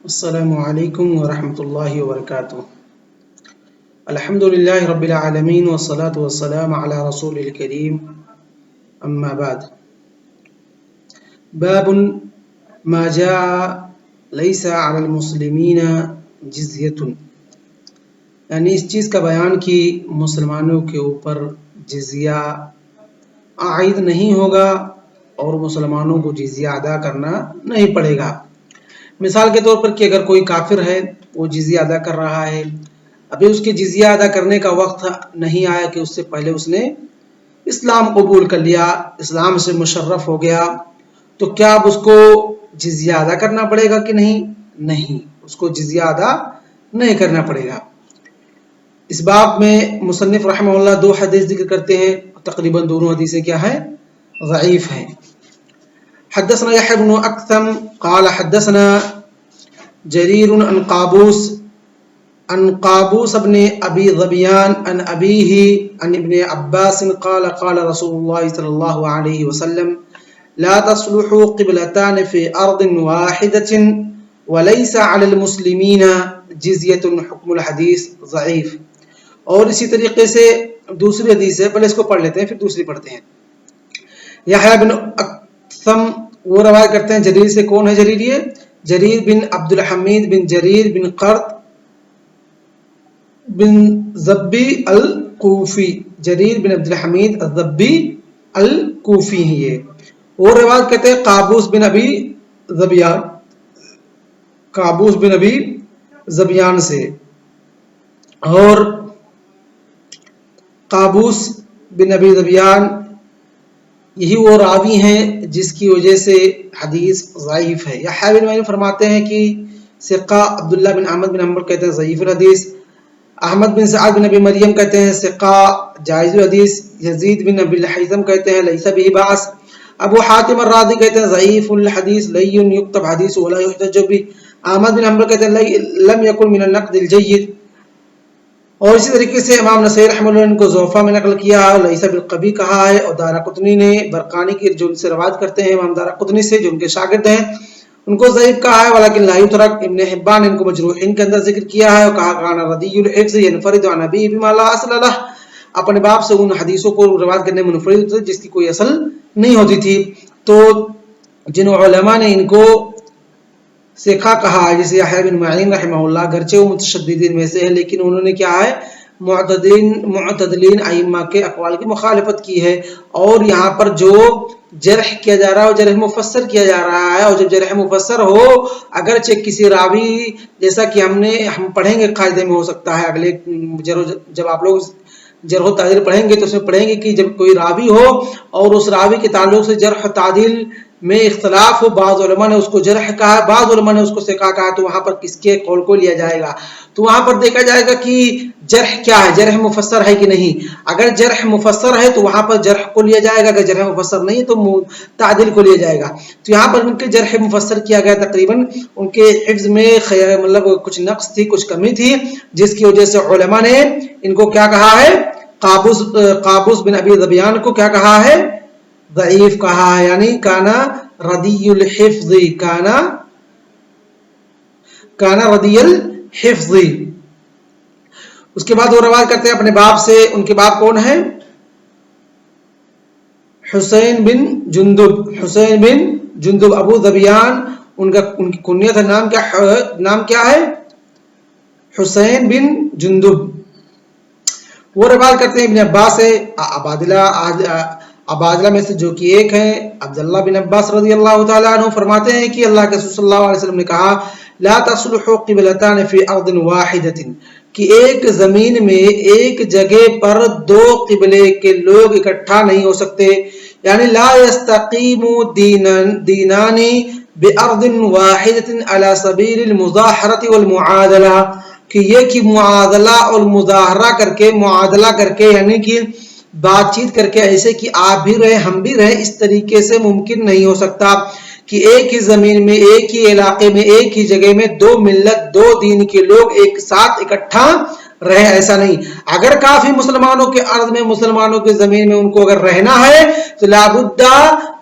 السلام علیکم ورحمۃ اللہ وبرکاتہ۔ الحمد للہ رب العالمین والصلاة والسلام علی رسول الکریم، اما بعد۔ باب ما جاء لیس علی المسلمین جزیۃ، یعنی اس چیز کا بیان کہ مسلمانوں کے اوپر جزیہ عائد نہیں ہوگا اور مسلمانوں کو جزیہ ادا کرنا نہیں پڑے گا۔ مثال کے طور پر کہ اگر کوئی کافر ہے، وہ جزیہ ادا کر رہا ہے، ابھی اس کے جزیہ ادا کرنے کا وقت نہیں آیا کہ اس سے پہلے اس نے اسلام قبول کر لیا، اسلام سے مشرف ہو گیا، تو کیا اب اس کو جزیہ ادا کرنا پڑے گا کہ نہیں، اس کو جزیہ ادا نہیں کرنا پڑے گا۔ اس باب میں مصنف رحمہ اللہ دو حدیث ذکر کرتے ہیں، تقریباً دونوں حدیثیں کیا ہیں؟ ضعیف ہیں۔ حدثنا يحيى بن أكثم قال حدثنا جرير عن قابوس بن أبي ظبيان عن أبيه عن ابن عباس قال قال رسول الله صلى الله عليه وسلم لا تصلح قبلتان في أرض واحدة وليس على المسلمين جزية حكم الحديث ضعيف۔ اور اسی طریقے سے دوسری حدیث ہے، پہلے اس کو پڑھ لیتے ہیں پھر دوسری پڑھتے ہیں۔ یحییٰ بن اکثم وہ روایت کرتے ہیں جریر سے، کون ہے جریر؟ یہ جریر بن عبد الحمید بن جریر بن قرط بن ضبی الکوفی، جریر بن عبد الحمید الضبی الکوفی ہیں یہ۔ وہ روایت کرتے ہیں قابوس بن ابی ذبیان، قابوس بن ابی ذبیان سے، اور قابوس بن ابی ذبیان یہی وہ راوی ہیں جس کی وجہ سے حدیث ضعیف ہے۔ یحییٰ بن معین فرماتے ہیں کہ ثقہ، عبداللہ بن احمد بن حنبل کہتے ہیں ضعیف الحدیث، احمد بن سعد بن ابی مریم کہتے ہیں ثقہ جائز الحدیث، یزید بن ابی الحیثم کہتے ہیں لیس بہ بأس، ابو حاتم الرازی کہتے ہیں ضعیف الحدیث لین یکتب حدیث ولا یحتج بہ، احمد بن حنبل کہتے ہیں لم یکن من النقد الجید، اور اسی طریقے سے امام نسائی رحمہ اللہ نے ان کو ضعفاء میں نقل کیا ہے، لیس بالقوی کہا ہے، اور دارقطنی نے برقانی کی جو ان سے روایت کرتے ہیں امام دارقطنی سے جو ان کے شاگرد ہیں، ان کو ضعیف کہا ہے، ولیکن لا یترک، ابن حبان نے ان کو مجروحین کے اندر ذکر کیا ہے، اور کہا کان ردی الحفظ ینفرد عن ابی بما لا اصل لہ، اپنے باپ سے ان حدیثوں کو روایت کرنے میں منفرد ہوتے جس کی کوئی اصل نہیں ہوتی تھی۔ تو جن علماء نے ان کو ثقہ کہا ہے، جیسے یحییٰ بن معین رحمہ اللہ، گرچہ وہ متشددین میں سے ہے لیکن انہوں نے کیا ہے، معتدلین ائمہ کے اقوال کی مخالفت کی ہے، اور یہاں پر جو جرح کیا جا رہا ہے وہ جرح مفسر کیا جا رہا ہے، اور جب جرح مفسر ہو، اگرچہ کسی راوی، جیسا کہ ہم پڑھیں گے قاعدے میں ہو سکتا ہے اگلے جب آپ لوگ جرح و تعدیل پڑھیں گے تو اس میں پڑھیں گے کہ جب کوئی راوی ہو اور اس راوی کے تعلق سے جرح و تعدیل میں اختلاف ہو، بعض علماء نے اس کو جرح کہا ہے، بعض علماء نے اس کو ثقہ کہا ہے، تو وہاں پر کس کے قول کو لیا جائے گا؟ تو وہاں پر دیکھا جائے گا کہ جرح کیا ہے، جرح مفسر ہے کہ نہیں۔ اگر جرح مفسر ہے تو وہاں پر جرح کو لیا جائے گا، اگر جرح مفسر نہیں ہے تو تعدیل کو لیا جائے گا۔ تو یہاں پر ان کے جرح مفسر کیا گیا، تقریباً ان کے حفظ میں مطلب کچھ نقص تھی، کچھ کمی تھی، جس کی وجہ سے علماء نے ان کو کیا کہا ہے، قابوس بن ابی ذبیان کو کیا کہا ہے، ضعیف کہا ہے، یعنی کانا ردی الحفظ، کانا ردی الحفظ۔ اس کے بعد وہ روایت کرتے ہیں اپنے باپ سے، ان کے باپ کون ہیں؟ حسین بن جندب ابو ذبیان، ان کی کنیت ہے، نام کیا ہے؟ حسین بن جندب۔ وہ روایت کرتے ہیں ابن عباس سے، عبادلہ میں سے جو کہ ایک ہیں عبداللہ بن عباس رضی اللہ تعالیٰ عنہ، فرماتے ہیں کہ اللہ کے رسول صلی اللہ علیہ وسلم نے کہا لا تصلح قبلتان فی ارض واحدۃ، کہ ایک زمین میں ایک جگہ پر دو قبلے کے لوگ اکٹھا نہیں ہو سکتے، یعنی لا یستقیم دینان بارض واحدۃ علی سبیل المظاہرۃ والمعادلہ، کہ یہ کہ معادلہ اور مظاہرہ کر کے یعنی کہ بات چیت کر کے ایسے کہ آپ بھی رہے ہم بھی رہے، اس طریقے سے ممکن نہیں ہو سکتا کہ ایک ہی زمین میں، ایک ہی علاقے میں، ایک ہی جگہ میں دو ملت، دو دین کے لوگ ایک ساتھ اکٹھا رہے، ایسا نہیں۔ اگر کافی مسلمانوں کے ارض میں، مسلمانوں کے زمین میں ان کو اگر رہنا ہے تو لابد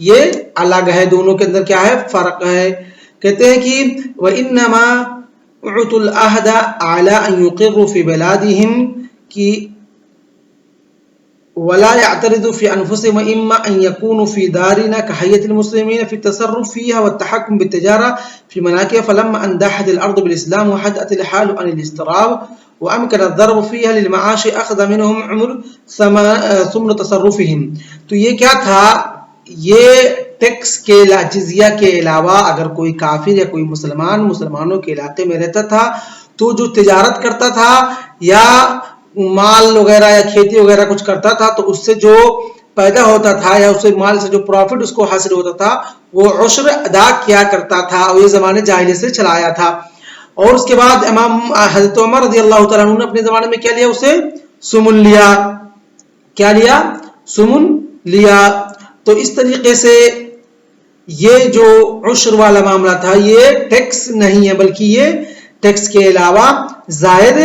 یہ الگ ہے، دونوں کے اندر کیا ہے؟ فرق ہے۔ کہتے ہیں کہ وَإِنَّمَا اُعْطُوا الْعَهْدَ عَلَىٰ أَن يُقِرُّوا فِي بِلَادِهِمْ کہ وَلَا يَعْتَرِضُوا فِي أَنفُسِهِمْ وَإِمَّا أَن يَكُونُوا فِي دَارِنَا كَحَيَّةِ الْمُسْلِمِينَ فِي التَّصَرُّفِ فِيهَا وَالتَّحَكُّمِ بِالتِّجَارَةِ فِي مَنَاكِبَهَا فَلَمَّا أَن دَاحَتِ الْأَرْضُ بِالْإِسْلَامِ وَحَدَّتِ الْحَالُ عَنِ الِاضْطِرَابِ وَأَمْكَنَ الضَّرْبُ فِيهَا لِلْمَعَاشِ أَخَذَ مِنْهُمْ عُمْرُ ثُمْنَ تَصَرُّفِهِمْ۔ تو یہ کیا تھا؟ یہ ٹیکس کے جزیہ کے علاوہ اگر کوئی کافر یا کوئی مسلمانوں کے علاقے میں رہتا تھا تو جو تجارت کرتا تھا یا مال وغیرہ یا کھیتی وغیرہ کچھ کرتا تھا تو اس سے جو پیدا ہوتا تھا یا اس سے مال سے جو پروفٹ اس کو حاصل ہوتا تھا وہ عشر ادا کیا کرتا تھا، اور یہ زمانے جاہلیت سے چلایا تھا۔ اور اس کے بعد امام حضرت عمر رضی اللہ تعالیٰ عنہ نے اپنے زمانے میں کیا لیا؟ اسے سمن لیا۔ کیا لیا؟ سمن لیا۔ تو اس طریقے سے یہ جو عشر والا معاملہ تھا یہ ٹیکس نہیں ہے بلکہ یہ ٹیکس کے علاوہ زائد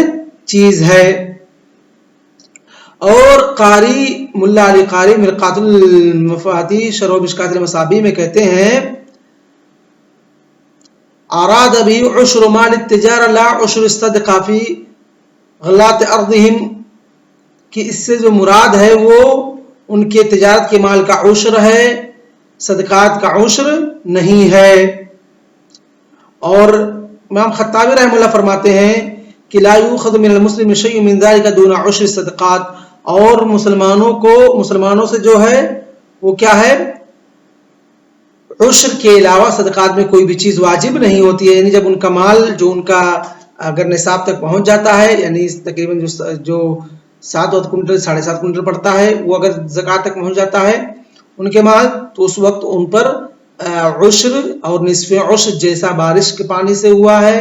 چیز ہے۔ اور قاری ملا علی قاری مرقات المفاتی شرح مشکات المصابیح میں کہتے ہیں اراد بھی عشر مال التجارہ لا عشر الصدقہ فی غلات ارضہم کہ اس سے جو مراد ہے وہ ان کے تجارت کے مال کا عشر ہے، صدقات کا عشر نہیں ہے۔ اور امام خطابی رحمہ اللہ فرماتے ہیں کہ لا یؤخذ من المسلم شیء من ذلك دون عشر الصدقات، اور مسلمانوں سے جو ہے وہ کیا ہے؟ عشر کے علاوہ صدقات میں کوئی بھی چیز واجب نہیں ہوتی ہے، یعنی جب ان کا مال جو ان کا اگر نصاب تک پہنچ جاتا ہے، یعنی تقریباً جو 7 کنٹل 7.5 کنٹل پڑتا ہے وہ اگر زکوٰۃ تک پہنچ جاتا ہے ان کے مال، تو اس وقت ان پر عشر اور نصف عشر جیسا بارش کے پانی سے ہوا ہے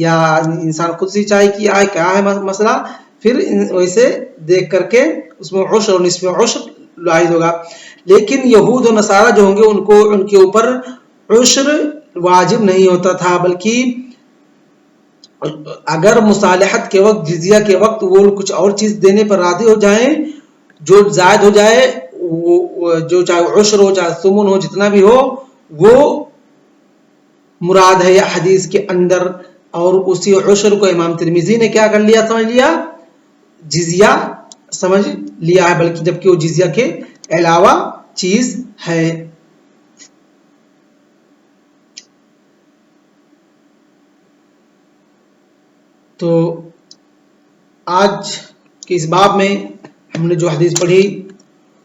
یا انسان خود سینچائی کیا ہے، کیا ہے مسئلہ، پھر ویسے دیکھ کر کے اس میں عشر اور نصف عشر لاحظ ہوگا۔ لیکن یہود و نصارہ جو ہوں گے ان کے اوپر عشر واجب نہیں ہوتا تھا، بلکہ اگر مصالحت کے وقت جزیہ کے وقت وہ کچھ اور چیز دینے پر راضی ہو جائیں جو زائد ہو جائے، جو چاہے عشر ہو چاہے ثمن ہو جتنا بھی ہو وہ مراد ہے یا حدیث کے اندر۔ اور اسی عشر کو امام ترمذی نے کیا کر لیا؟ سمجھ لیا، جزیہ سمجھ لیا ہے، بلکہ جبکہ وہ جزیہ کے علاوہ چیز ہے۔ تو آج کے اس باب میں ہم نے جو حدیث پڑھی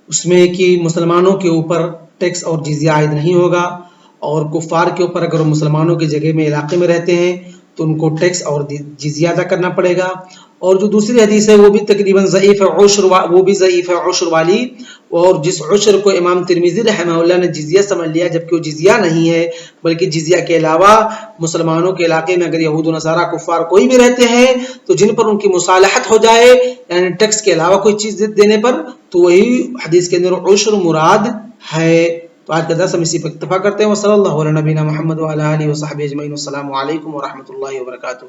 اس میں کہ مسلمانوں کے اوپر ٹیکس اور جزیہ عائد نہیں ہوگا، اور کفار کے اوپر اگر وہ مسلمانوں کی جگہ میں علاقے میں رہتے ہیں تو ان کو ٹیکس اور جزیہ ادا کرنا پڑے گا۔ اور جو دوسری حدیث ہے وہ بھی تقریباً ضعیف ہے، وہ بھی ضعیف ہے عشر والی، اور جس عشر کو امام ترمذی رحمہ اللہ نے جزیہ سمجھ لیا جبکہ وہ جزیہ نہیں ہے بلکہ جزیہ کے علاوہ مسلمانوں کے علاقے میں اگر یہود و نصارہ کفار کوئی بھی رہتے ہیں تو جن پر ان کی مصالحت ہو جائے یعنی ٹیکس کے علاوہ کوئی چیز دینے پر، تو وہی حدیث کے اندر عشر مراد ہے۔ تو آج کا درس ہم اسی پر اکتفا کرتے ہیں۔ وصلی اللہ علی نبینا محمد وعلی آلہ وصحبہ اجمعین۔ السلام علیکم ورحمۃ اللہ وبرکاتہ۔